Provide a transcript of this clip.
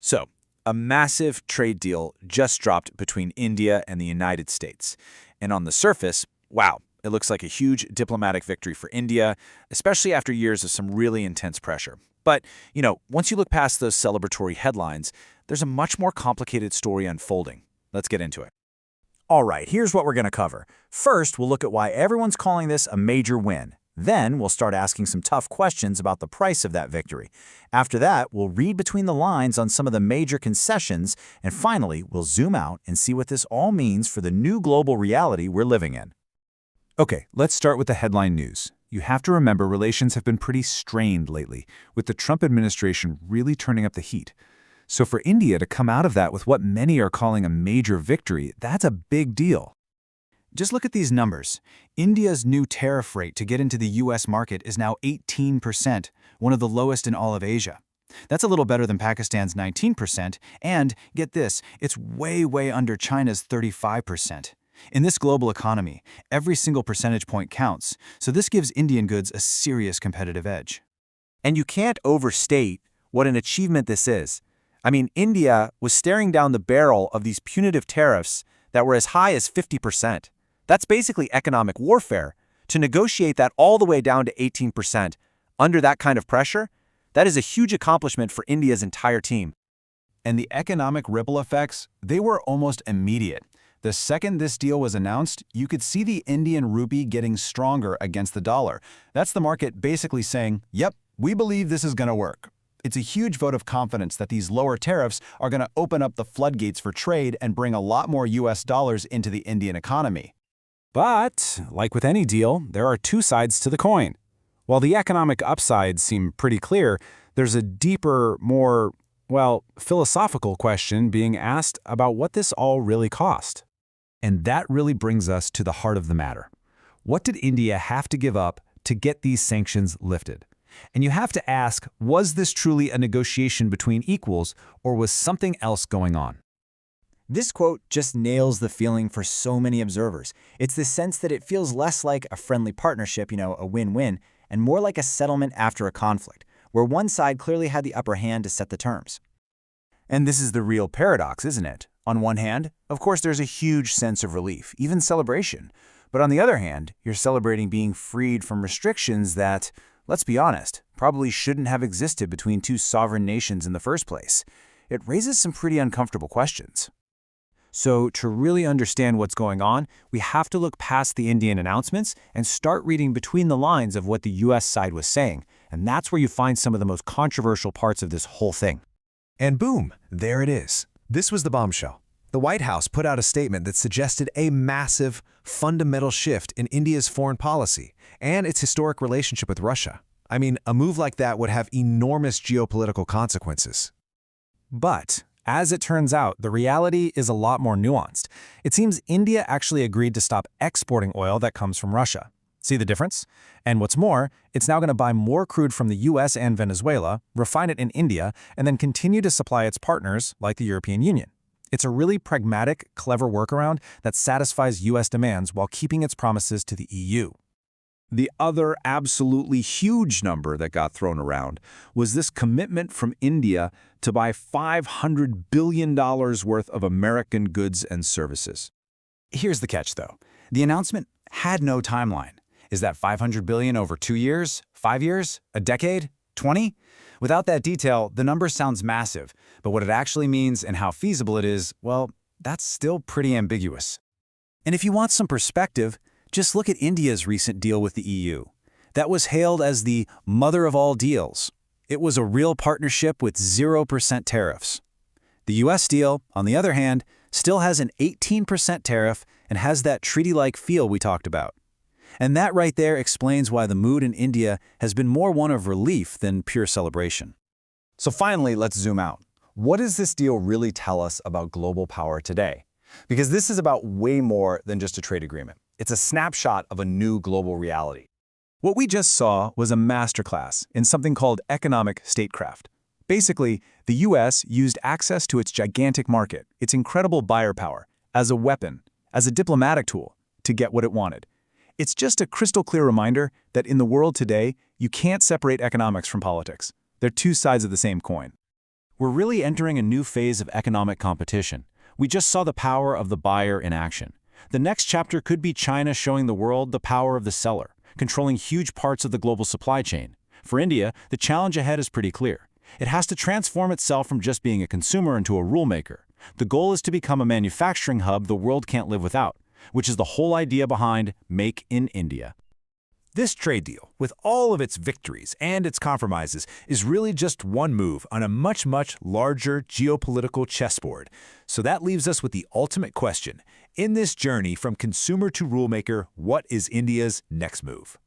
So, a massive trade deal just dropped between India and the United States. And on the surface, wow, it looks like a huge diplomatic victory for India, especially after years of some really intense pressure. But, once you look past those celebratory headlines, there's a much more complicated story unfolding. Let's get into it. All right, here's what we're going to cover. First, we'll look at why everyone's calling this a major win. Then, we'll start asking some tough questions about the price of that victory. After that, we'll read between the lines on some of the major concessions, and finally, we'll zoom out and see what this all means for the new global reality we're living in. Okay, let's start with the headline news. You have to remember relations have been pretty strained lately, with the Trump administration really turning up the heat. So for India to come out of that with what many are calling a major victory, that's a big deal. Just look at these numbers. India's new tariff rate to get into the U.S. market is now 18%, one of the lowest in all of Asia. That's a little better than Pakistan's 19%, and, get this, it's way under China's 35%. In this global economy, every single percentage point counts, so this gives Indian goods a serious competitive edge. And you can't overstate what an achievement this is. I mean, India was staring down the barrel of these punitive tariffs that were as high as 50%. That's basically economic warfare. To negotiate that all the way down to 18% under that kind of pressure, that is a huge accomplishment for India's entire team. And the economic ripple effects, they were almost immediate. The second this deal was announced, you could see the Indian Rupee getting stronger against the dollar. That's the market basically saying, yep, we believe this is going to work. It's a huge vote of confidence that these lower tariffs are going to open up the floodgates for trade and bring a lot more US dollars into the Indian economy. But, like with any deal, there are two sides to the coin. While the economic upsides seem pretty clear, there's a deeper, more, philosophical question being asked about what this all really cost. And that really brings us to the heart of the matter. What did India have to give up to get these sanctions lifted? And you have to ask, was this truly a negotiation between equals, or was something else going on? This quote just nails the feeling for so many observers. It's the sense that it feels less like a friendly partnership, a win-win, and more like a settlement after a conflict, where one side clearly had the upper hand to set the terms. And this is the real paradox, isn't it? On one hand, of course, there's a huge sense of relief, even celebration. But on the other hand, you're celebrating being freed from restrictions that, let's be honest, probably shouldn't have existed between two sovereign nations in the first place. It raises some pretty uncomfortable questions. So, to really understand what's going on, we have to look past the Indian announcements and start reading between the lines of what the U.S. side was saying. And that's where you find some of the most controversial parts of this whole thing. And boom, there it is. This was the bombshell. The White House put out a statement that suggested a massive, fundamental shift in India's foreign policy and its historic relationship with Russia. I mean, a move like that would have enormous geopolitical consequences. But, as it turns out, the reality is a lot more nuanced. It seems India actually agreed to stop exporting oil that comes from Russia. See the difference? And what's more, it's now going to buy more crude from the US and Venezuela, refine it in India, and then continue to supply its partners, like the European Union. It's a really pragmatic, clever workaround that satisfies US demands while keeping its promises to the EU. The other absolutely huge number that got thrown around was this commitment from India to buy $500 billion worth of American goods and services. Here's the catch, though. The announcement had no timeline. Is that $500 billion over 2 years, 5 years, a decade, 20? Without that detail, the number sounds massive, but what it actually means and how feasible it is, well, that's still pretty ambiguous. And if you want some perspective, just look at India's recent deal with the EU. That was hailed as the mother of all deals. It was a real partnership with 0% tariffs. The US deal, on the other hand, still has an 18% tariff and has that treaty-like feel we talked about. And that right there explains why the mood in India has been more one of relief than pure celebration. So finally, let's zoom out. What does this deal really tell us about global power today? Because this is about way more than just a trade agreement. It's a snapshot of a new global reality. What we just saw was a masterclass in something called economic statecraft. Basically, the US used access to its gigantic market, its incredible buyer power, as a weapon, as a diplomatic tool, to get what it wanted. It's just a crystal clear reminder that in the world today, you can't separate economics from politics. They're two sides of the same coin. We're really entering a new phase of economic competition. We just saw the power of the buyer in action. The next chapter could be China showing the world the power of the seller, controlling huge parts of the global supply chain. For India, the challenge ahead is pretty clear. It has to transform itself from just being a consumer into a rulemaker. The goal is to become a manufacturing hub the world can't live without, which is the whole idea behind Make in India. This trade deal, with all of its victories and its compromises, is really just one move on a much, much larger geopolitical chessboard. So that leaves us with the ultimate question. In this journey from consumer to rulemaker, what is India's next move?